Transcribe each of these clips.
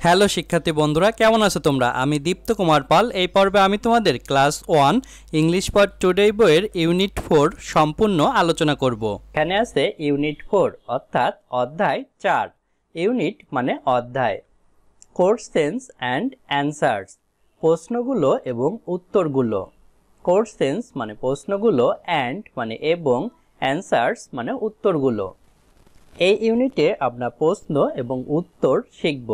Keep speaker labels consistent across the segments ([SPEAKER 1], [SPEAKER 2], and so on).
[SPEAKER 1] Hello শিক্ষার্থী বন্ধুরা, কেমন আছো তোমরা? আমি দীপ্ত কুমার পাল। এই পর্বে আমি তোমাদের ক্লাস 1 ইংলিশ ফর টুডে বইয়ের ইউনিট 4 সম্পূর্ণ আলোচনা করব। এখানে আছে ইউনিট 4 অর্থাৎ অধ্যায় 4। ইউনিট মানে অধ্যায়। কোশ্চেনস অ্যান্ড অ্যানসার্স, প্রশ্নগুলো এবং উত্তরগুলো। কোশ্চেনস মানে প্রশ্নগুলো, অ্যান্ড মানে এবং, অ্যানসার্স মানে উত্তরগুলো। এই ইউনিটে আমরা প্রশ্ন এবং উত্তর শিখব।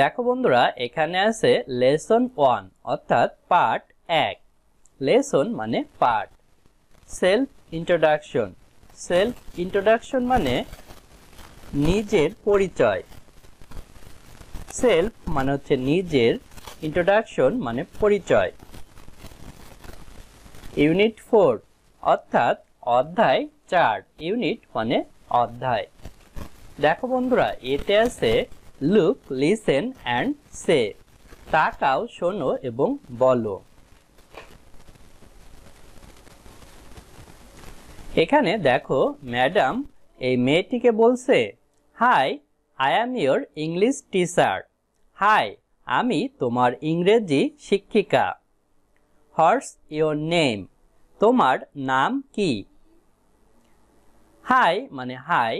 [SPEAKER 1] দেখো বন্ধুরা, এখানে আছে লেসন 1 অর্থাৎ পার্ট 1। লেসন মানে part. Self introduction. Self introduction মানে নিজের পরিচয়। সেলফ মানে হচ্ছে নিজের, ইন্ট্রোডাকশন মানে পরিচয়। ইউনিট 4 অর্থাৎ অধ্যায় 4। ইউনিট মানে অধ্যায়। দেখো বন্ধুরা, এতে আছে লুক, লিসেন অ্যান্ড সে। তাকাও, শোনো এবং বলো। এখানে দেখো ম্যাডাম এই মেয়েটিকে বলছে, hi, I am your English teacher. Hi, আমি তোমার ইংরেজি শিক্ষিকা। হোয়াটস ইয়োর নেম, তোমার নাম কি? হাই মানে হাই।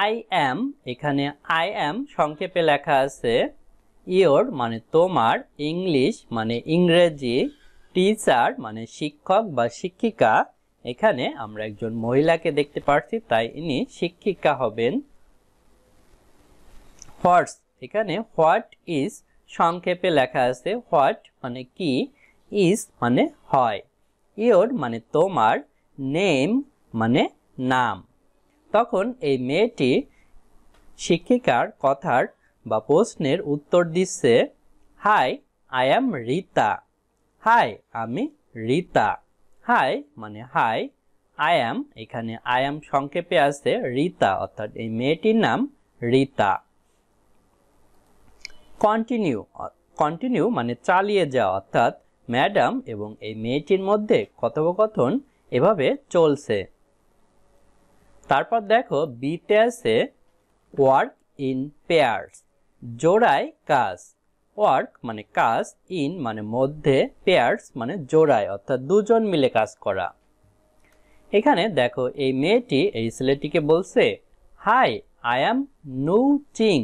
[SPEAKER 1] আই অ্যাম, এখানে আই অ্যাম সংক্ষেপে লেখা আছে। ইয়োর মানে তোমার, ইংলিশ মানে ইংরেজি, টিচার মানে শিক্ষক বা শিক্ষিকা। এখানে আমরা একজন মহিলাকে দেখতে পাচ্ছি, তাই ইনি শিক্ষিকা হবেন। হোয়াটস, এখানে হোয়াট ইজ সংক্ষেপে লেখা আছে। হোয়াট মানে কি, ইজ মানে হয়। ইয়োর মানে তোমার, নেম মানে নাম। তখন এই মেয়েটি শিক্ষিকার কথার বা প্রশ্নের উত্তর দিচ্ছে, hi, I am Rita. Hi, আমি রীতা। হাই মানে হাই, আই অ্যাম, এখানে আই অ্যাম সংক্ষেপে আছে রীতা, অর্থাৎ এই মেয়েটির নাম রীতা। কন্টিনিউ। কন্টিনিউ মানে চালিয়ে যাওয়া, অর্থাৎ ম্যাডাম এবং এই মেয়েটির মধ্যে কথোপকথন এভাবে চলছে। তারপর দেখো বিতে আছে ওয়ার্ক ইন পেয়ার্স, জোড়ায় কাজ। ওয়ার্ক মানে কাজ, ইন মানে মধ্যে, পেয়ার্স মানে জোড়ায়, অর্থাৎ দুজন মিলে কাজ করা। এখানে দেখো এই মেয়েটি এই ছেলেটিকে বলছে, হাই, আই অ্যাম নু চিং।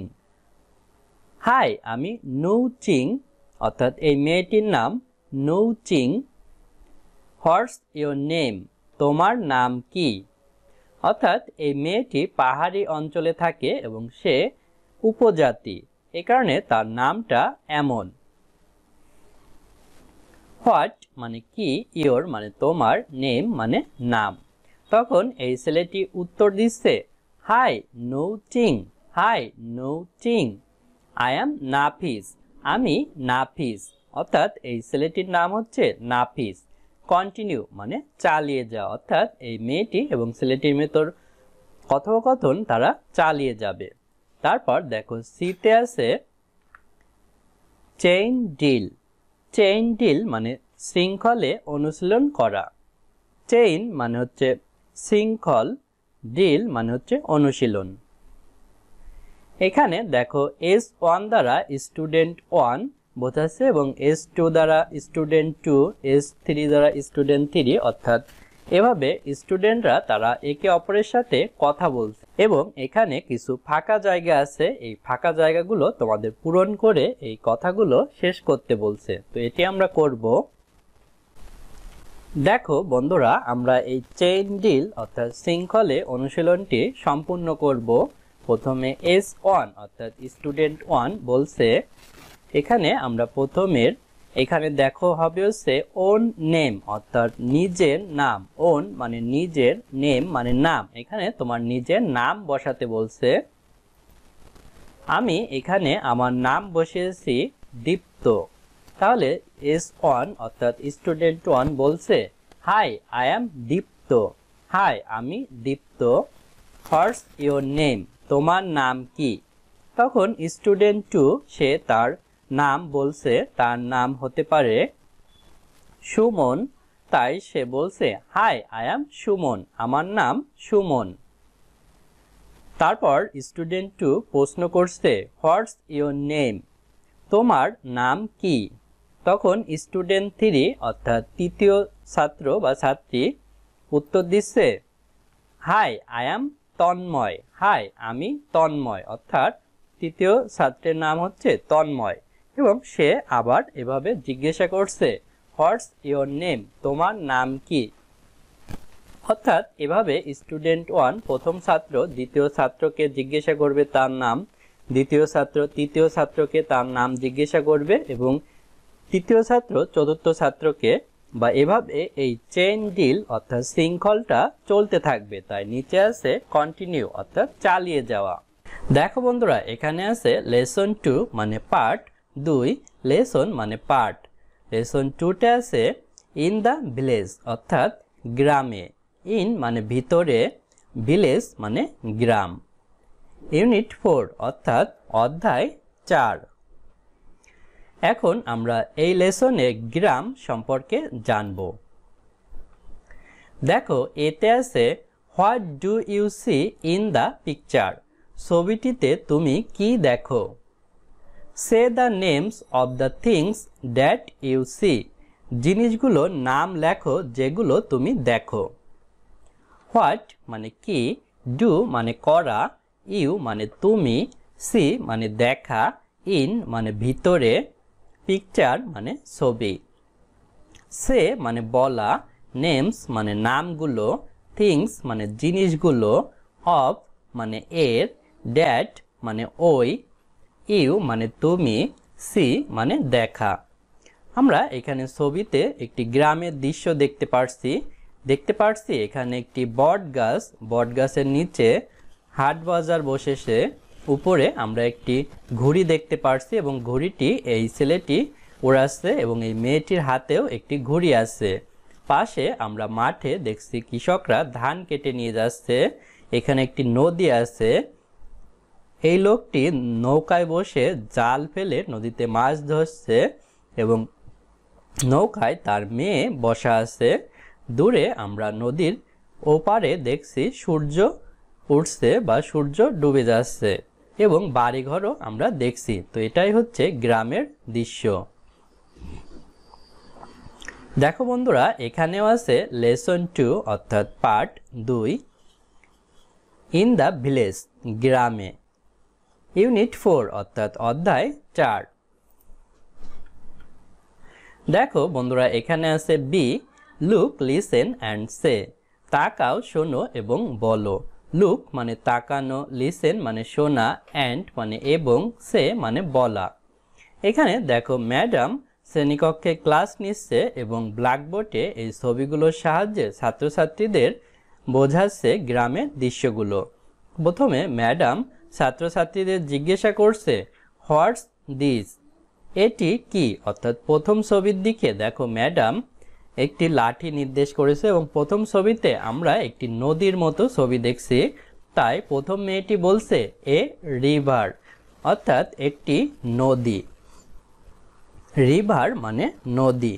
[SPEAKER 1] হাই, আমি নু চিং, অর্থাৎ এই মেয়েটির নাম নু চিং। হোয়াটস ইয়োর নেম, তোমার নাম কি? অর্থাৎ এই মেয়েটি পাহাড়ি অঞ্চলে থাকে এবং সে উপজাতি, এ কারণে তার নামটা এমন। হোয়াট মানে কি, ইয়োর মানে তোমার, নেম মানে নাম। তখন এই ছেলেটি উত্তর দিচ্ছে, হাই নো চিং। হাই নো চিং, আই অ্যাম নাফিস। আমি নাফিস, অর্থাৎ এই ছেলেটির নাম হচ্ছে নাফিস। কন্টিনিউ মানে চালিয়ে যাওয়া, অর্থাৎ এই মেয়েটি এবং ছেলেটির ভেতর কথোপকথন তারা চালিয়ে যাবে। তারপর দেখো সিতে আছে চেইন ডিল। চেইন ডিল মানে শৃঙ্খলে অনুশীলন করা। চেইন মানে হচ্ছে শৃঙ্খল, ডিল মানে হচ্ছে অনুশীলন। এখানে দেখো S1 দ্বারা স্টুডেন্ট 1 বোঝাচ্ছে এবং S2 দ্বারা স্টুডেন্ট 2, S3 দ্বারা স্টুডেন্ট 3, অর্থাৎ এভাবে স্টুডেন্টরা তারা একে অপরের সাথে কথা বলছে এবং এখানে কিছু ফাঁকা জায়গা আছে। এই ফাঁকা জায়গাগুলো তোমাদের পূরণ করে এই কথাগুলো শেষ করতে বলছে, তো এটি আমরা করব। দেখো বন্ধুরা, আমরা এই চেইন ডিল অর্থাৎ শৃঙ্খলে অনুশীলনটি সম্পূর্ণ করব। প্রথমে S1 অর্থাৎ স্টুডেন্ট 1 বলছে, এখানে আমরা প্রথমের এখানে দেখো হবে হচ্ছে ওন নেম অর্থাৎ নিজের নাম। ওন মানে নিজের, নেম মানে নাম। এখানে তোমার নিজের নাম বসাতে বলছে। আমি এখানে আমার নাম বসিয়েছি দীপ্ত। তাহলে S1 অর্থাৎ স্টুডেন্ট 1 বলছে, hi, I am Dipto. Hi, আমি দীপ্ত। হোয়াটস ইয়োর নেম, তোমার নাম কি? তখন স্টুডেন্ট 2 সে তার নাম বলছে, তার নাম হতে পারে সুমন, তাই সে বলছে, হাই, আই অ্যাম সুমন। আমার নাম সুমন। তারপর স্টুডেন্ট 2 প্রশ্ন করছে হোয়াটস ইওর নেম, তোমার নাম কি? তখন স্টুডেন্ট 3 অর্থাৎ তৃতীয় ছাত্র বা ছাত্রী উত্তর দিচ্ছে hi I am Tanmoy. Hi আমি তন্ময়, অর্থাৎ তৃতীয় ছাত্রের নাম হচ্ছে তন্ময় এবং সে আবার এভাবে জিজ্ঞাসা করছে হোয়াটস ইওর নেম, তোমার নাম কি? অর্থাৎ এভাবে স্টুডেন্ট 1 প্রথম ছাত্র দ্বিতীয় ছাত্রকে জিজ্ঞাসা করবে তার নাম, দ্বিতীয় ছাত্র তৃতীয় ছাত্রকে তার নাম জিজ্ঞাসা করবে এবং তৃতীয় ছাত্র চতুর্থ ছাত্রকে, বা এভাবে এই চেইন ডিল অর্থাৎ শৃঙ্খলটা চলতে থাকবে। তাই নিচে আছে কন্টিনিউ অর্থাৎ চালিয়ে যাওয়া। দেখো বন্ধুরা, এখানে আছে লেসন 2 মানে পার্ট 2, লেসন মানে পার্ট। লেসন 2তে আছে ইন দ্য ভিলেজ অর্থাৎ গ্রামে, ইন মানে ভিতরে, ভিলেজ মানে গ্রাম। ইউনিট 4 অর্থাৎ অধ্যায় 4। এখন আমরা এই লেসনে গ্রাম সম্পর্কে জানব। দেখো এতে আছে what do you see in the picture, ছবিটিতে তুমি কি দেখো? Say the names of the things that you see, জিনিসগুলোর নাম লেখো যেগুলো তুমি দেখো। হোয়াট মানে কি, ডু মানে করা, ইউ মানে তুমি, সি মানে দেখা, ইন মানে ভিতরে, পিকচার মানে ছবি। সে মানে বলা, নেমস মানে নামগুলো, থিংস মানে জিনিসগুলো, অফ মানে এর, দ্যাট মানে ওই, ইউ মানে তুমি, সি মানে দেখা। আমরা এখানে ছবিতে একটি গ্রামের দৃশ্য দেখতে পারছি এখানে একটি বট গাছ, বট গাছের নিচে হাট বাজার বসেছে, উপরে আমরা একটি ঘুড়ি দেখতে পারছি এবং ঘুড়িটি এই ছেলেটি উড়াচ্ছে এবং এই মেয়েটির হাতেও একটি ঘুড়ি আছে। পাশে আমরা মাঠে দেখছি কৃষকরা ধান কেটে নিয়ে যাচ্ছে, এখানে একটি নদী আছে, এই লোকটি নৌকায় বসে জাল ফেলে নদীতে মাছ ধরছে এবং নৌকায় তার মেয়ে বসা আছে। দূরে আমরা নদীর ওপারে দেখছি সূর্য উঠছে বা সূর্য ডুবে যাচ্ছে এবং বাড়িঘরও আমরা দেখছি। তো এটাই হচ্ছে গ্রামের দৃশ্য। দেখো বন্ধুরা, এখানেও আছে লেসন 2 অর্থাৎ পার্ট 2, ইন দ্য ভিলেজ গ্রামে, ইউনিট 4 অর্থাৎ অধ্যায় 4। দেখো বন্ধুরা, এখানে আছে বি, লুক লিসেন অ্যান্ড সে, তাকাও শোনো এবং বলো। লুক মানে তাকানো, লিসেন মানে শোনা, অ্যান্ড মানে এবং, সে মানে বলা। এখানে দেখো ম্যাডাম শ্রেণীকক্ষে ক্লাস নিচ্ছে এবং ব্ল্যাকবোর্ডে এই ছবিগুলোর সাহায্যে ছাত্রছাত্রীদের বোঝাচ্ছে গ্রামের দৃশ্যগুলো। প্রথমে ম্যাডাম ছাত্রছাত্রীদের জিজ্ঞাসা করছে হোয়াটস দিস, এটি কি? অর্থাৎ প্রথম ছবির দিকে দেখো ম্যাডাম একটি লাঠি নির্দেশ করেছে এবং প্রথম ছবিতে আমরা একটি নদীর মতো ছবি দেখছি। তাই প্রথম মেয়েটি বলছে এ রিভার অর্থাৎ একটি নদী, রিভার মানে নদী।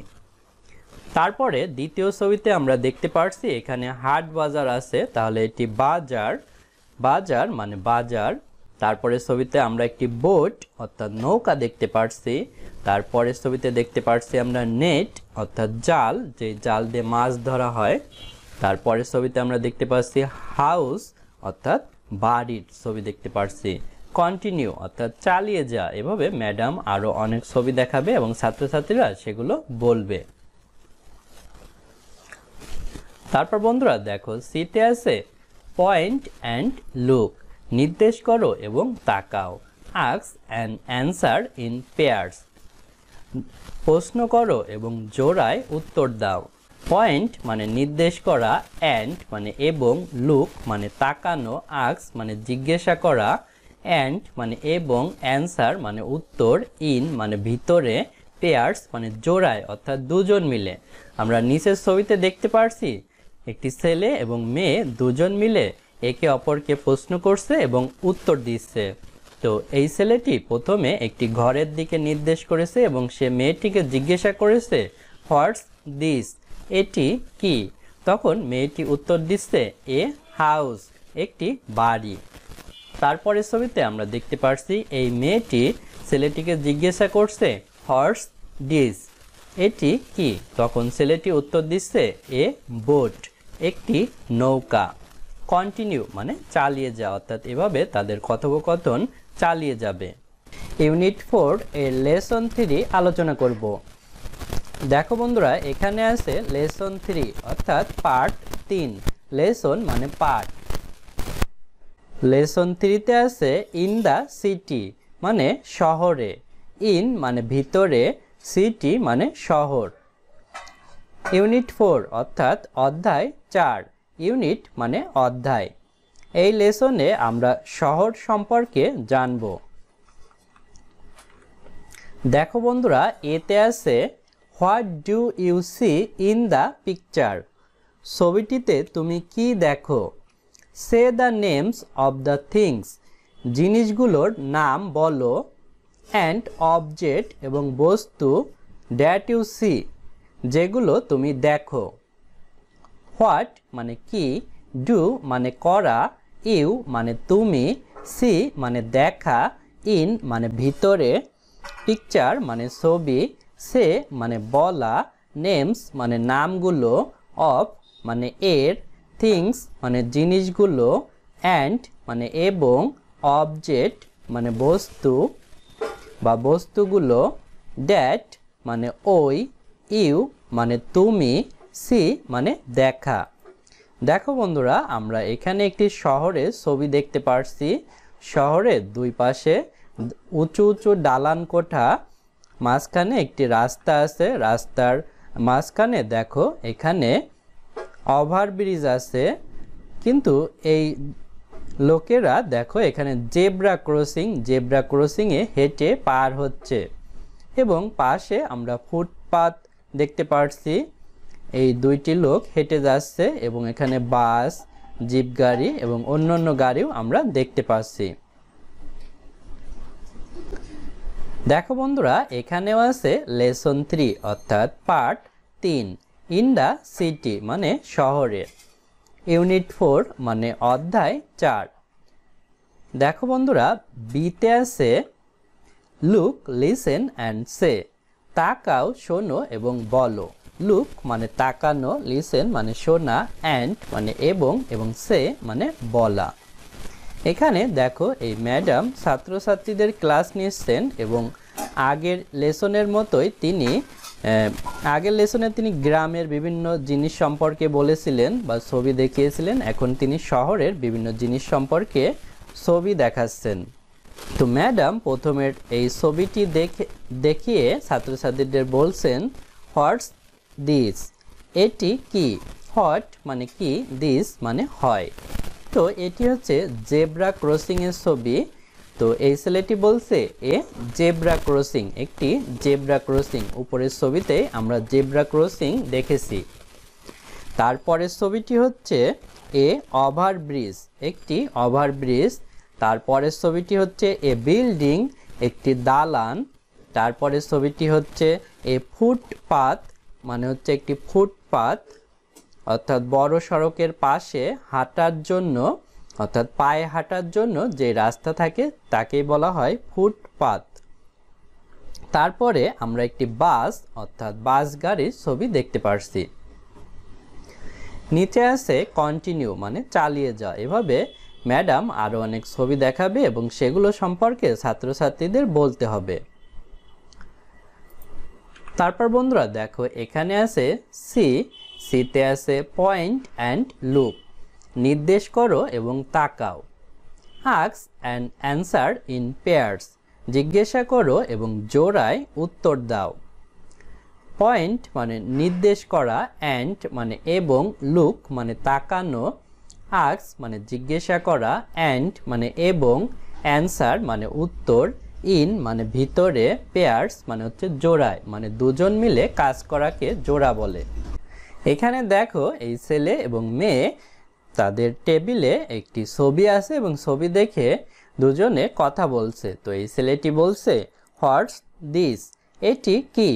[SPEAKER 1] তারপরে দ্বিতীয় ছবিতে আমরা দেখতে পাচ্ছি এখানে হাট বাজার আছে, তাহলে এটি বাজার, বাজার মানে বাজার। তারপরে ছবিতে আমরা একটি বোট অর্থাৎ নৌকা দেখতে পাচ্ছি। তারপরে ছবিতে দেখতে পাচ্ছি আমরা নেট অর্থাৎ জাল, যে জাল দিয়ে মাছ ধরা হয়। তারপরে ছবিতে আমরা দেখতে পাচ্ছি হাউস অর্থাৎ বাড়ির ছবি দেখতে পাচ্ছি। কন্টিনিউ অর্থাৎ চালিয়ে যা। এভাবে ম্যাডাম আরো অনেক ছবি দেখাবে এবং ছাত্রছাত্রীরা সেগুলো বলবে। তারপর বন্ধুরা দেখো সিতে আছে পয়েন্ট অ্যান্ড লুক, নির্দেশ করো এবং তাকাও। Ask and answer in pairs, প্রশ্ন করো এবং জোড়ায় উত্তর দাও। পয়েন্ট মানে নির্দেশ করা, অ্যান্ড মানে এবং, লুক মানে তাকানো, আস্ক মানে জিজ্ঞাসা করা, অ্যান্ড মানে এবং, অ্যান্সার মানে উত্তর, ইন মানে ভিতরে, পেয়ার্স মানে জোড়ায় অর্থাৎ দুজন মিলে। আমরা নিচের ছবিতে দেখতে পারছি একটি ছেলে এবং মেয়ে দুজন মিলে একে অপরকে প্রশ্ন করছে এবং উত্তর দিচ্ছে। তো এই ছেলেটি প্রথমে একটি ঘরের দিকে নির্দেশ করেছে এবং সে মেয়েটিকে জিজ্ঞাসা করেছে হোয়াটস দিস, এটি কি? তখন মেয়েটি উত্তর দিচ্ছে এ হাউস, একটি বাড়ি। তারপরের ছবিতে আমরা দেখতে পারছি এই মেয়েটি ছেলেটিকে জিজ্ঞাসা করছে হর্স ডিস, এটি কি? তখন ছেলেটি উত্তর দিচ্ছে এ বোট, একটি নৌকা। কন্টিনিউ মানে চালিয়ে যাওয়া, অর্থাৎ এভাবে তাদের কথোপকথন চালিয়ে যাবে। ইউনিট 4 এর লেসন 3 আলোচনা করব। দেখো বন্ধুরা, এখানে আছে লেসন 3 অর্থাৎ পার্ট 3। লেসন মানে পার্ট। লেসন 3তে আছে ইন দ্য সিটি মানে শহরে, ইন মানে ভিতরে, সিটি মানে শহর। ইউনিট 4 অর্থাৎ অধ্যায় 4, ইউনিট মানে অধ্যায়। এই লেসনে আমরা শহর সম্পর্কে জানব। দেখো বন্ধুরা, এতে আছে what do you see in the picture, ছবিটিতে তুমি কি দেখো। Say the names of the things, জিনিসগুলোর নাম বলো। অ্যান্ড অবজেক্ট এবং বস্তু দ্যাট ইউ সি, যেগুলো তুমি দেখো। হোয়াট মানে কি, ডু মানে করা, ইউ মানে তুমি, সি মানে দেখা, ইন মানে ভিতরে, পিকচার মানে ছবি, সে মানে বলা, নেমস মানে নামগুলো, অফ মানে এর, থিংস মানে জিনিসগুলো, অ্যান্ড মানে এবং, অবজেক্ট মানে বস্তু বা বস্তুগুলো, দ্যাট মানে ওই, ইউ মানে তুমি, সি মানে দেখা। দেখো বন্ধুরা, আমরা এখানে একটি শহরের ছবি দেখতে পারছি। শহরের দুই পাশে উঁচু উঁচু দালান কোঠা, মাঝখানে একটি রাস্তা আছে। রাস্তার মাঝখানে দেখো এখানে ওভারব্রিজ আছে, কিন্তু এই লোকেরা দেখো এখানে জেব্রা ক্রসিংয়ে হেঁটে পার হচ্ছে, এবং পাশে আমরা ফুটপাত দেখতে পাচ্ছি। এই দুইটি লোক হেঁটে যাচ্ছে এবং এখানে বাস, জিপ গাড়ি এবং অন্যান্য গাড়িও আমরা দেখতে পাচ্ছি। দেখো বন্ধুরা, এখানেও আছে লেসন 3 অর্থাৎ পার্ট 3, ইন দ্য সিটি মানে শহরে, ইউনিট 4 মানে অধ্যায় 4। দেখো বন্ধুরা, বিতে আছে লুক, লিসেন অ্যান্ড সে, তাকাও, শোনো এবং বলো। লুক মানে তাকানো, লিসেন মানে শোনা, অ্যান্ড মানে এবং সে মানে বলা। এখানে দেখো এই ম্যাডাম ছাত্রছাত্রীদের ক্লাস নিচ্ছেন, এবং আগের লেসনের মতোই আগের লেসনে তিনি গ্রামের বিভিন্ন জিনিস সম্পর্কে বলেছিলেন বা ছবি দেখিয়েছিলেন। এখন তিনি শহরের বিভিন্ন জিনিস সম্পর্কে ছবি দেখাচ্ছেন। তো ম্যাডাম প্রথমের এই ছবিটি দেখিয়ে ছাত্রছাত্রীদের বলছেন হোয়াটস দিস, এটি কি। হোয়াট মানে কি, দিস মানে হয়। তো এটি হচ্ছে জেব্রা ক্রসিংয়ের ছবি। তো এই ছেলেটি বলছে এ জেব্রা ক্রসিং, একটি জেব্রা ক্রসিং। উপরের ছবিতে আমরা জেব্রা ক্রসিং দেখেছি। তারপরের ছবিটি হচ্ছে এ ওভারব্রিজ, একটি ওভারব্রিজ। তারপরের ছবিটি হচ্ছে এ বিল্ডিং, একটি দালান। তারপরের ছবিটি হচ্ছে এ ফুটপাত, মানে হচ্ছে একটি ফুটপাত, অর্থাৎ বড় সড়কের পাশে হাঁটার জন্য, অর্থাৎ পায়ে হাঁটার জন্য যে রাস্তা থাকে তাকেই বলা হয় ফুটপাত। তারপরে আমরা একটি বাস অর্থাৎ বাস গাড়ির ছবি দেখতে পারছি। নিচে আছে কন্টিনিউ মানে চালিয়ে যাওয়া। এভাবে ম্যাডাম আরও অনেক ছবি দেখাবে এবং সেগুলো সম্পর্কে ছাত্রছাত্রীদের বলতে হবে। তারপর বন্ধুরা দেখো, এখানে আছে সিতে আছে পয়েন্ট অ্যান্ড লুক, নির্দেশ করো এবং তাকাও। Ask and answer in pairs, জিজ্ঞাসা করো এবং জোড়ায় উত্তর দাও। পয়েন্ট মানে নির্দেশ করা, অ্যান্ড মানে এবং, লুক মানে তাকানো, আস্ক মানে জিজ্ঞাসা করা, অ্যান্ড মানে এবং, অ্যান্সার মানে উত্তর, ইন মানে ভিতরে, পেয়ার্স মানে হচ্ছে জোড়ায়, মানে দুজন মিলে কাজ করাকে জোড়া বলে। এখানে দেখো এই ছেলে এবং মেয়ে, তাদের টেবিলে একটি ছবি আছে এবং ছবি দেখে দুজনে কথা বলছে। তো এই ছেলেটি বলছে হোয়াটস দিস, এটি কি।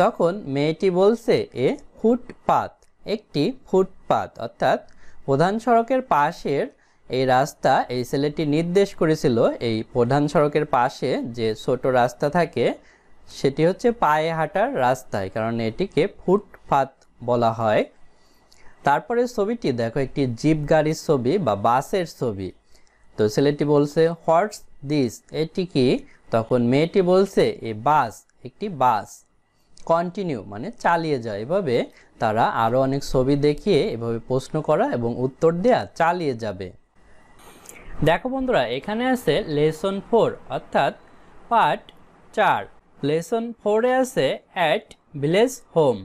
[SPEAKER 1] তখন মেয়েটি বলছে এ ফুটপাত, একটি ফুটপাত, অর্থাৎ প্রধান সড়কের পাশের এই রাস্তা এই ছেলেটি নির্দেশ করেছিল এই প্রধান সড়কের পাশে যে ছোট রাস্তা থাকে সেটি হচ্ছে পায়ে হাঁটার রাস্তায়, কারণ এটিকে ফুটপাত বলা হয়। তারপরে ছবিটি দেখো একটি জিপ গাড়ির ছবি বা বাসের ছবি। তো ছেলেটি বলছে হোয়াটস দিস, এটি কি? তখন মেয়েটি বলছে এ বাস, একটি বাস। কন্টিনিউ মানে চালিয়ে যায়। এভাবে তারা আরও অনেক ছবি দেখিয়ে এভাবে প্রশ্ন করা এবং উত্তর দেয়া চালিয়ে যাবে। দেখো বন্ধুরা, এখানে আছে লেসন 4 অর্থাৎ পার্ট 4। লেসন 4-এ আছে অ্যাট ভিলেজ হোম,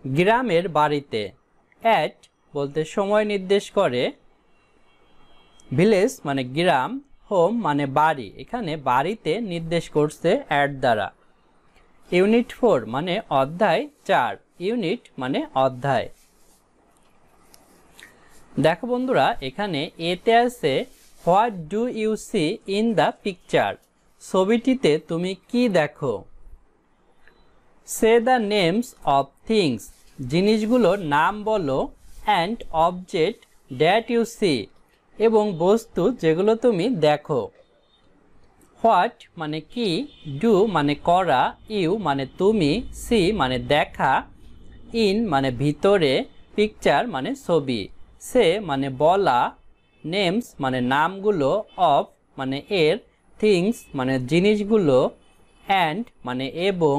[SPEAKER 1] গ্রামের বাড়িতে। অ্যাট বলতে সময় নির্দেশ করে, ভিলেজ মানে গ্রাম, হোম মানে বাড়ি, এখানে বাড়িতে নির্দেশ করছে অ্যাট দ্বারা। ইউনিট 4 মানে অধ্যায় 4, ইউনিট মানে অধ্যায়। দেখো বন্ধুরা, এখানে এতে আছে what do you see in the picture, ছবিটিতে তুমি কি দেখো। Say the names of things, জিনিসগুলোর নাম বলো। And object that you see, এবং বস্তু যেগুলো তুমি দেখো। হোয়াট মানে কি, ডু মানে করা, ইউ মানে তুমি, সি মানে দেখা, ইন মানে ভিতরে, পিকচার মানে ছবি, সে মানে বলা, নেমস মানে নামগুলো, অফ মানে এর, থিংস মানে জিনিসগুলো, অ্যান্ড মানে এবং,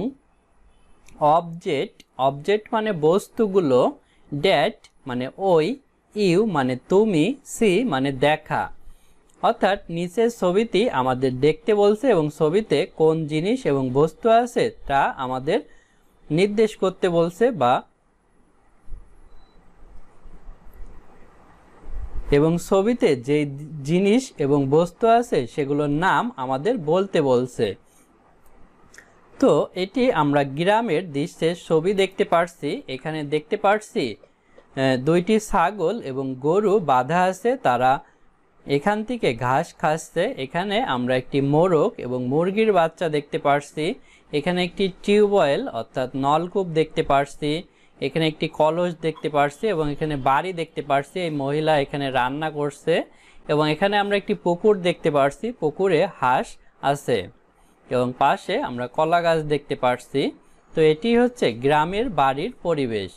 [SPEAKER 1] অবজেক্ট অবজেক্ট মানে বস্তুগুলো, ড্যাট মানে ওই, ইউ মানে তুমি, সি মানে দেখা। অর্থাৎ নিচের ছবিটি আমাদের দেখতে বলছে এবং ছবিতে কোন জিনিস এবং বস্তু আছে তা আমাদের নির্দেশ করতে বলছে এবং ছবিতে যে জিনিস এবং বস্তু আছে সেগুলোর নাম আমাদের বলতে বলছে। তো এটি আমরা গ্রামের দৃশ্যের ছবি দেখতে পারছি। এখানে দেখতে পারছি দুইটি ছাগল এবং গরু বাঁধা আছে, তারা এখান থেকে ঘাস খাচ্ছে। এখানে আমরা একটি মোরগ এবং মুরগির বাচ্চা দেখতে পারছি। এখানে একটি টিউবওয়েল অর্থাৎ নলকূপ দেখতে পারছি। এখানে একটি কলস দেখতে পারছি এবং এখানে বাড়ি দেখতে পারছি। এই মহিলা এখানে রান্না করছে এবং এখানে আমরা একটি পুকুর দেখতে পারছি, পুকুরে হাঁস আছে এবং পাশে আমরা কলা গাছ দেখতে পারছি। তো এটি হচ্ছে গ্রামের বাড়ির পরিবেশ।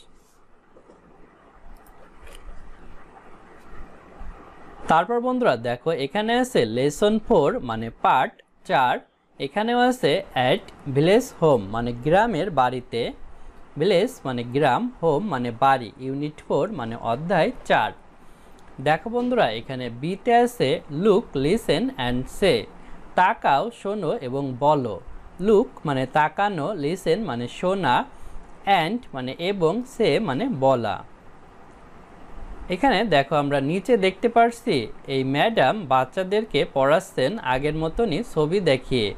[SPEAKER 1] তারপর বন্ধুরা দেখো, এখানে আছে লেসন 4 মানে পার্ট 4। এখানেও আছে অ্যাট ভিলেজ হোম মানে গ্রামের বাড়িতে, ভিলেজ মানে গ্রাম, হোম মানে বাড়ি, ইউনিট 4 মানে অধ্যায় 4। দেখো বন্ধুরা, এখানে বিতে আছে লুক, লিসেন অ্যান্ড সে, তাকাও, শোনো এবং বলো। লুক মানে তাকানো, লিসেন মানে শোনা, অ্যান্ড মানে এবং, সে মানে বলা। এখানে দেখো আমরা নিচে দেখতে পারছি এই ম্যাডাম বাচ্চাদেরকে পড়াচ্ছেন আগের মতনই ছবি দেখিয়ে।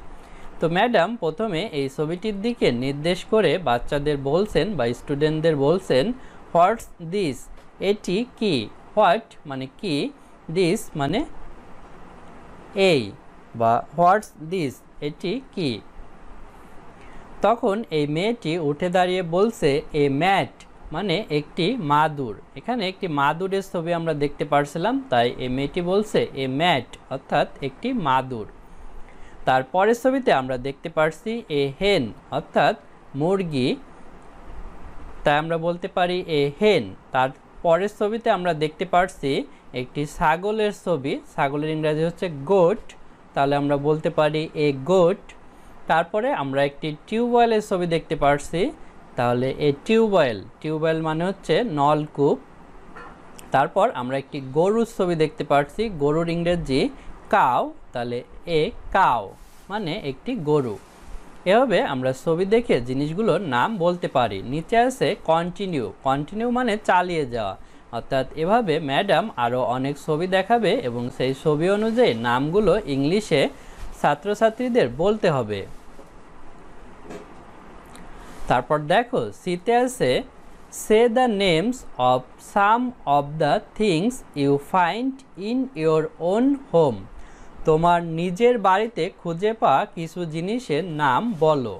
[SPEAKER 1] তো ম্যাডাম প্রথমে এই ছবিটির দিকে নির্দেশ করে বাচ্চাদের বলছেন বা স্টুডেন্টদের বলছেন হোয়াটস দিস, এটি কি। হোয়াট মানে কি, দিস মানে এই বা হোয়াটস দিস, এটি কি। তখন এই মেয়েটি উঠে দাঁড়িয়ে বলছে এ ম্যাট মানে একটি মাদুর। এখানে একটি মাদুরের ছবি আমরা দেখতে পারছিলাম, তাই এই মেয়েটি বলছে এ ম্যাট অর্থাৎ একটি মাদুর। তারপরের ছবিতে আমরা দেখতে পারছি এ হেন অর্থাৎ মুরগি, তাই আমরা বলতে পারি এ হেন। তার পরের ছবিতে আমরা দেখতে পারছি একটি ছাগলের ছবি, ছাগলের ইংরেজি হচ্ছে গোট, তাহলে আমরা বলতে পারি এ গোট। তারপরে আমরা একটি টিউবওয়েলের ছবি দেখতে পারছি, তাহলে এ টিউবওয়েল, টিউবওয়েল মানে হচ্ছে নলকূপ। তারপর আমরা একটি গরুর ছবি দেখতে পারছি, গরুর ইংরেজি কাউ, তাহলে এ কাউ মানে একটি গরু। এভাবে আমরা ছবি দেখে জিনিসগুলোর নাম বলতে পারি। নিচে আছে কন্টিনিউ, কন্টিনিউ মানে চালিয়ে যাওয়া। অর্থাৎ এভাবে ম্যাডাম আরও অনেক ছবি দেখাবে এবং সেই ছবি অনুযায়ী নামগুলো ইংলিশে ছাত্রছাত্রীদের বলতে হবে। তারপর দেখো সিতে আছে say the names of some of the things you find in your own home, তোমার নিজের বাড়িতে খুঁজে পাওয়া কিছু জিনিসের নাম বলো।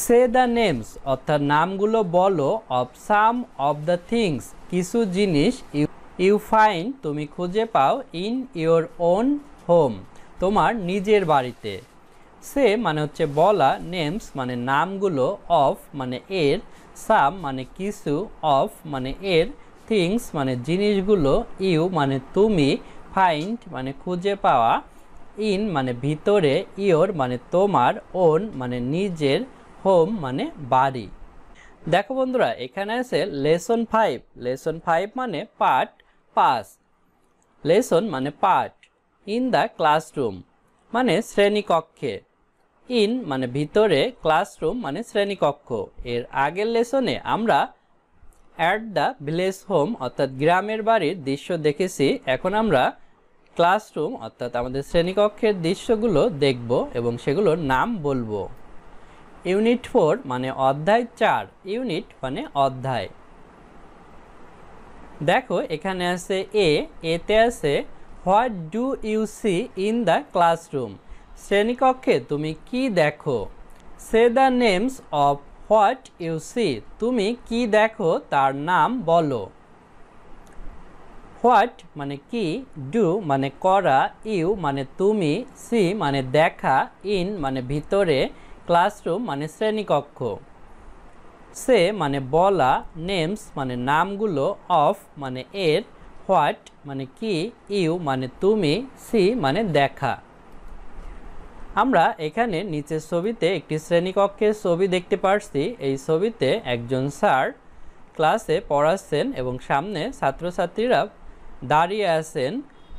[SPEAKER 1] সে দ্য নেমস অর্থাৎ নামগুলো বলো, of some of the things কিছু জিনিস, ইউ ফাইন্ড তুমি খুঁজে পাও ইন ইয়োর ওন হোম তোমার নিজের বাড়িতে। সে মানে হচ্ছে বলা, নেমস মানে নামগুলো, অফ মানে এর, সাম মানে কিছু, অফ মানে এর, থিংস মানে জিনিসগুলো, ইউ মানে তুমি, ফাইন্ড মানে খুঁজে পাওয়া, ইন মানে ভিতরে, ইয়োর মানে তোমার, ওন মানে নিজের, হোম মানে বাড়ি। দেখো বন্ধুরা, এখানে আছে লেসন 5। লেসন 5 মানে পার্ট 5। লেসন মানে পার্ট, ইন দ্য ক্লাসরুম মানে শ্রেণীকক্ষে, ইন মানে ভিতরে, ক্লাসরুম মানে শ্রেণীকক্ষ। এর আগের লেসনে আমরা অ্যাট দ্য ভিলেজ হোম অর্থাৎ গ্রামের বাড়ির দৃশ্য দেখেছি। এখন আমরা ক্লাসরুম অর্থাৎ আমাদের শ্রেণীকক্ষের দৃশ্যগুলো দেখব এবং সেগুলোর নাম বলবো। ইউনিট 4 মানে অধ্যায় 4। ইউনিট মানে অধ্যায়। দেখো এখানে আছে এতে আছে what do you see in the classroom শ্রেণীকক্ষে তুমি কি দেখো। Say the names of what you see তুমি কি দেখো তার নাম বলো। হোয়াট মানে কি, ডু মানে করা, ইউ মানে তুমি, সি মানে দেখা, ইন মানে ভিতরে, ক্লাসরুম মানে শ্রেণীকক্ষ। সে মানে বলা, নেমস মানে নামগুলো, অফ মানে এর, হোয়াট মানে কি, ইউ মানে তুমি, সি মানে দেখা। আমরা এখানে নিচের ছবিতে একটি শ্রেণীকক্ষের ছবি দেখতে পাচ্ছি। এই ছবিতে একজন স্যার ক্লাসে পড়াচ্ছেন এবং সামনে ছাত্রছাত্রীরা দাঁড়িয়ে আছেন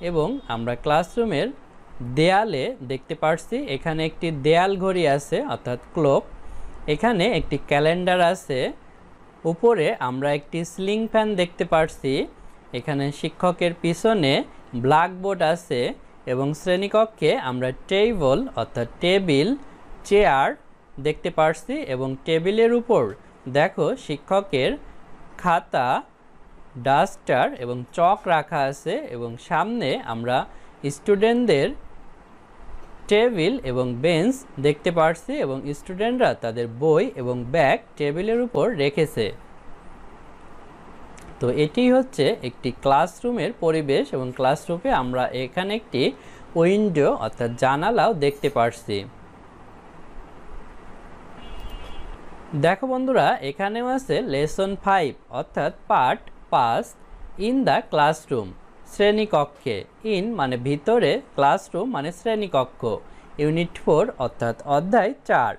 [SPEAKER 1] এবং আমরা ক্লাসরুমের দেয়ালে দেখতে পাচ্ছি এখানে একটি দেয়াল ঘড়ি আছে অর্থাৎ ক্লক। এখানে একটি ক্যালেন্ডার আছে। উপরে আমরা একটি সিলিং ফ্যান দেখতে পাচ্ছি। এখানে শিক্ষকের পিছনে ব্ল্যাকবোর্ড আছে এবং শ্রেণীকক্ষে আমরা টেবিল অর্থাৎ টেবিল, চেয়ার দেখতে পাচ্ছি এবং টেবিলের উপর দেখো শিক্ষকের খাতা, ডাস্টার এবং চক রাখা আছে এবং সামনে আমরা স্টুডেন্টদের টেবিল এবং বেঞ্চ দেখতে পাচ্ছি এবং স্টুডেন্টরা তাদের বই এবং ব্যাগ টেবিলের উপর রেখেছে। তো এটি হচ্ছে একটি ক্লাসরুমের পরিবেশ এবং ক্লাসরুমে আমরা এখানে একটি উইন্ডো অর্থাৎ জানালাও দেখতে পাচ্ছি। দেখো বন্ধুরা, এখানেও আছে লেসন 5 অর্থাৎ পার্ট 5 ইন দ্য ক্লাসরুম শ্রেণীকক্ষে। ইন মানে ভিতরে, ক্লাসরুম মানে শ্রেণীকক্ষ। ইউনিট 4 অর্থাৎ অধ্যায় 4।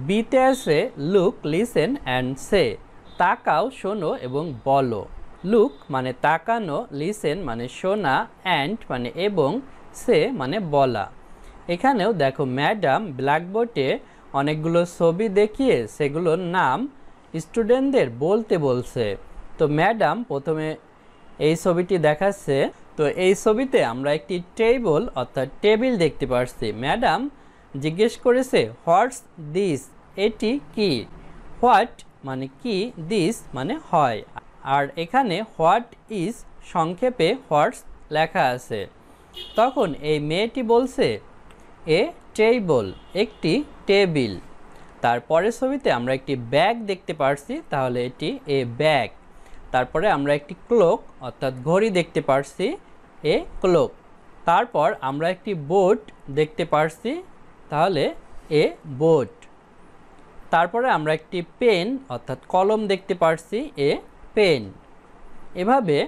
[SPEAKER 1] বিতে আছে লুক, লিসেন অ্যান্ড সে তাকাও, শোনো এবং বলো। লুক মানে তাকানো, লিসেন মানে শোনা, অ্যান্ড মানে এবং, সে মানে বলা। এখানেও দেখো ম্যাডাম ব্ল্যাকবোর্ডে অনেকগুলো ছবি দেখিয়ে সেগুলোর নাম স্টুডেন্টদের বলতে বলছে। তো ম্যাডাম প্রথমে এই ছবিটি দেখাচ্ছে। তো এই ছবিতে আমরা একটি টেবিল অর্থাৎ টেবিল দেখতে পাচ্ছি। ম্যাডাম জিজ্ঞেস করেছে হোয়াটস দিস এটি কি। হোয়াট মানে কি, দিস মানে হয়। আর এখানে হোয়াট ইজ সংক্ষেপে হোয়াটস লেখা আছে। তখন এই মেয়েটি বলছে এ টেবিল একটি টেবিল। তারপরের ছবিতে আমরা একটি ব্যাগ দেখতে পাচ্ছি, তাহলে এটি এ ব্যাগ। তারপরে আমরা একটি ক্লক অর্থাৎ ঘড়ি দেখতে পাচ্ছি, এ ক্লক। তারপর আমরা একটি বোর্ড দেখতে পাচ্ছি, তাহলে এ বোর্ড। তারপরে আমরা একটি পেন অর্থাৎ কলম দেখতে পাচ্ছি, এ পেন। এভাবে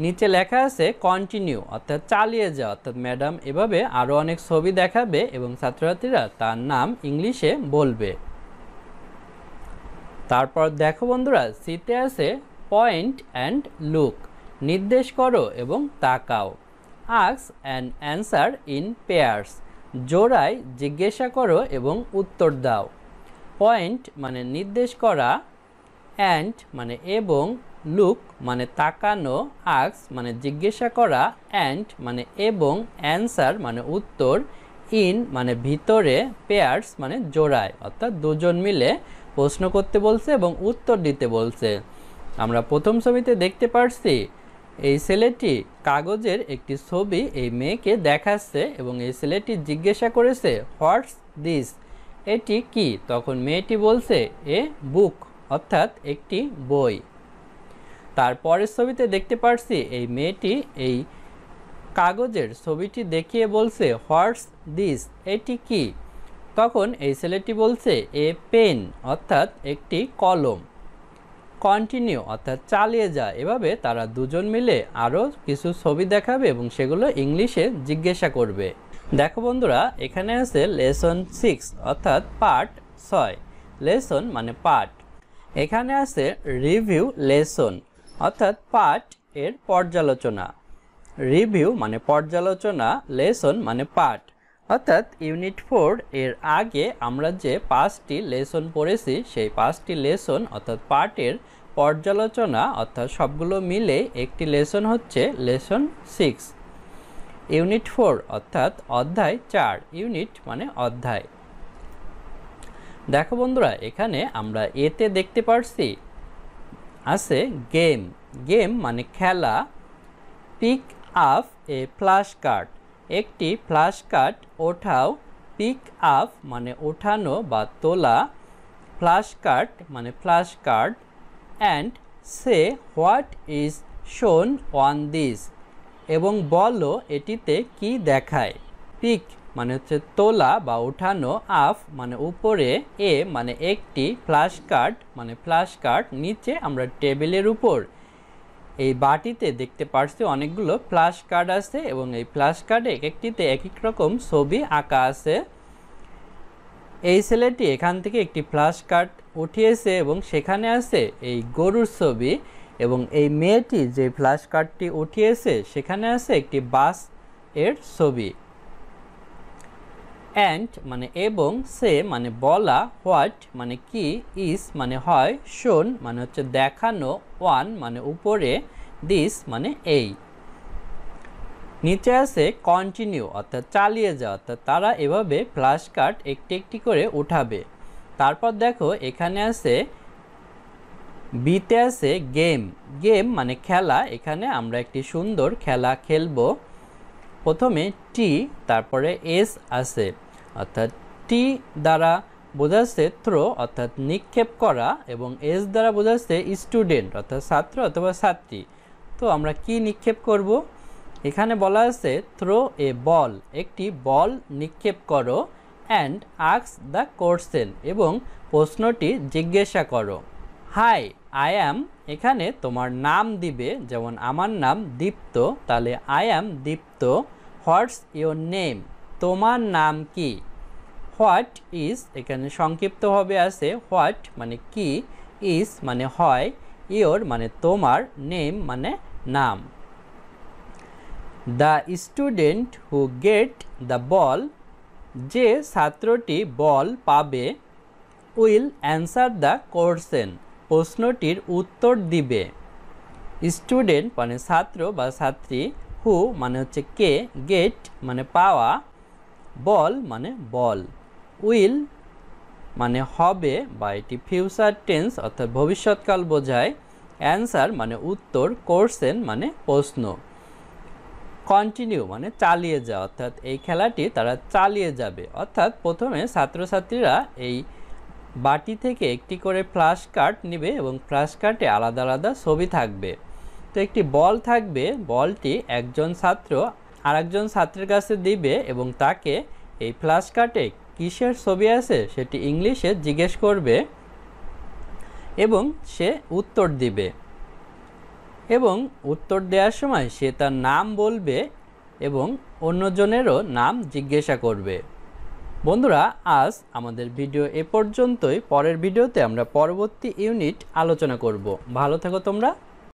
[SPEAKER 1] নিচে লেখা আছে কন্টিনিউ অর্থাৎ চালিয়ে যাও। অর্থাৎ ম্যাডাম এভাবে আরও অনেক ছবি দেখাবে এবং ছাত্রছাত্রীরা তার নাম ইংলিশে বলবে। তারপর দেখো বন্ধুরা, সিতে আছে পয়েন্ট অ্যান্ড লুক নির্দেশ করো এবং তাকাও। Ask and answer in pairs জোড়ায় জিজ্ঞাসা করো এবং উত্তর দাও। পয়েন্ট মানে নির্দেশ করা, অ্যান্ড মানে এবং, লুক মানে তাকানো, আস্ক মানে জিজ্ঞাসা করা, অ্যান্ড মানে এবং, অ্যান্সার মানে উত্তর, ইন মানে ভিতরে, পেয়ার্স মানে জোড়ায় অর্থাৎ দুজন মিলে প্রশ্ন করতে বলছে এবং উত্তর দিতে বলছে। আমরা প্রথম ছবিতে দেখতে পাচ্ছি এই ছেলেটি কাগজের একটি ছবি এই মেয়েকে দেখাচ্ছে এবং এই ছেলেটি জিজ্ঞাসা করেছে হোয়াটস দিস এটি কি। তখন মেয়েটি বলছে এ বুক অর্থাৎ একটি বই। তারপরের ছবিতে দেখতে পারছি এই মেয়েটি এই কাগজের ছবিটি দেখিয়ে বলছে হোয়াটস দিস, এটি কি? তখন এই ছেলেটি বলছে এ পেন, অর্থাৎ একটি কলম। কন্টিনিউ অর্থাৎ চালিয়ে যা। এভাবে তারা দুজন মিলে আরও কিছু ছবি দেখাবে এবং সেগুলো ইংলিশে জিজ্ঞাসা করবে। দেখো বন্ধুরা, এখানে আছে লেসন 6 অর্থাৎ পার্ট 6। লেসন মানে পাঠ। এখানে আছে রিভিউ লেসন অর্থাৎ পাঠ এর পর্যালোচনা। রিভিউ মানে পর্যালোচনা, লেসন মানে পাঠ। অর্থাৎ ইউনিট 4 এর আগে আমরা যে 5টি লেসন পড়েছি সেই 5টি লেসন অর্থাৎ পাঠের পর্যালোচনা, অর্থাৎ সবগুলো মিলে একটি লেসন হচ্ছে লেসন 6। ইউনিট 4 অর্থাৎ অধ্যায় 4। ইউনিট মানে অধ্যায়। দেখো বন্ধুরা, এখানে আমরা এতে দেখতে পারছি আছে গেম। গেম মানে খেলা। পিক আপ এ ফ্ল্যাশ কার্ড, একটি ফ্ল্যাশ কার্ড ওঠাও। পিক আপ মানে ওঠানো বা তোলা। ফ্ল্যাশ কার্ড মানে flash card. And say what is শোন অন দিস, এবং বলো এটিতে কি দেখায়। পিক মানে হচ্ছে তোলা বা ওঠানো। আপ মানে উপরে। এ মানে একটি। ফ্ল্যাশ কার্ড মানে ফ্ল্যাশ কার্ড নিচে। আমরা টেবিলের উপর এই বাটিতে দেখতে পাচ্ছি অনেকগুলো ফ্ল্যাশ কার্ড আছে এবং এই ফ্ল্যাশ কার্ডে এক একটিতে এক এক রকম ছবি আঁকা আছে। এই ছেলেটি এখান থেকে একটি ফ্ল্যাশ কার্ড উঠিয়েছে এবং সেখানে আছে এই গরুর ছবি, এবং এই মেয়েটি যে ফ্ল্যাশ কার্ডটি উঠিয়েছে সেখানে আছে একটি বাস এর ছবি। অ্যান্ড মানে এবং, সে মানে বলা, হোয়াট মানে কি, ইজ মানে হয়, শোন মানে হচ্ছে দেখানো, ওয়ান মানে উপরে, দিস মানে এই। নিচে আছে কন্টিনিউ অর্থাৎ চালিয়ে যাওয়া, অর্থাৎ তারা এভাবে ফ্ল্যাশ কার্ড একটি একটি করে উঠাবে। তারপর দেখো এখানে আছে বিতে আছে গেম। গেম মানে খেলা। এখানে আমরা একটি সুন্দর খেলা খেলবো। প্রথমে টি, তারপরে এস আছে, অর্থাৎ টি দ্বারা বোঝাচ্ছে থ্রো অর্থাৎ নিক্ষেপ করা, এবং এস দ্বারা বোঝাচ্ছে স্টুডেন্ট অর্থাৎ ছাত্র অথবা ছাত্রী। তো আমরা কি নিক্ষেপ করব? এখানে বলা আছে থ্রো এ বল, একটি বল নিক্ষেপ করো। অ্যান্ড আস্ক দ্য কোশ্চেন, এবং প্রশ্নটি জিজ্ঞাসা করো। হাই আই অ্যাম, এখানে তোমার নাম দিবে, যেমন আমার নাম দীপ্ত, তাহলে I am Dipto. What's your name, তোমার নাম কি? হোয়াট ইজ, এখানে সংক্ষিপ্তভাবে আছে হোয়াট মানে কি, ইজ মানে হয়, ইয়োর মানে তোমার, নেম মানে নাম। The student who get the ball, যে ছাত্রটি বল পাবে। উইল অ্যান্সার দ্য কোশ্চেন, প্রশ্নটির উত্তর দিবে। স্টুডেন্ট মানে ছাত্র বা ছাত্রী। হু মানে হচ্ছে কে। গেট মানে পাওয়া। বল মানে বল। উইল মানে হবে বা এটি ফিউচার টেন্স অর্থাৎ ভবিষ্যৎকাল বোঝায়। অ্যান্সার মানে উত্তর। কোশ্চেন মানে প্রশ্ন। কন্টিনিউ মানে চালিয়ে যাওয়া, অর্থাৎ এই খেলাটি তারা চালিয়ে যাবে। অর্থাৎ প্রথমে ছাত্রছাত্রীরা এই বাটি থেকে একটি করে ফ্ল্যাশ কার্ড নেবে এবং ফ্ল্যাশ কার্ডে আলাদা আলাদা ছবি থাকবে। তো একটি বল থাকবে, বলটি একজন ছাত্র আরেকজন ছাত্রের কাছে দিবে এবং তাকে এই ফ্ল্যাশ কার্ডে কিসের ছবি আছে সেটি ইংলিশে জিজ্ঞেস করবে এবং সে উত্তর দিবে, এবং উত্তর দেওয়ার সময় সে তার নাম বলবে এবং অন্যজনেরও নাম জিজ্ঞাসা করবে। বন্ধুরা, আজ আমাদের ভিডিও এ পর্যন্তই। পরের ভিডিওতে আমরা পরবর্তী ইউনিট আলোচনা করব। ভালো থেকো তোমরা।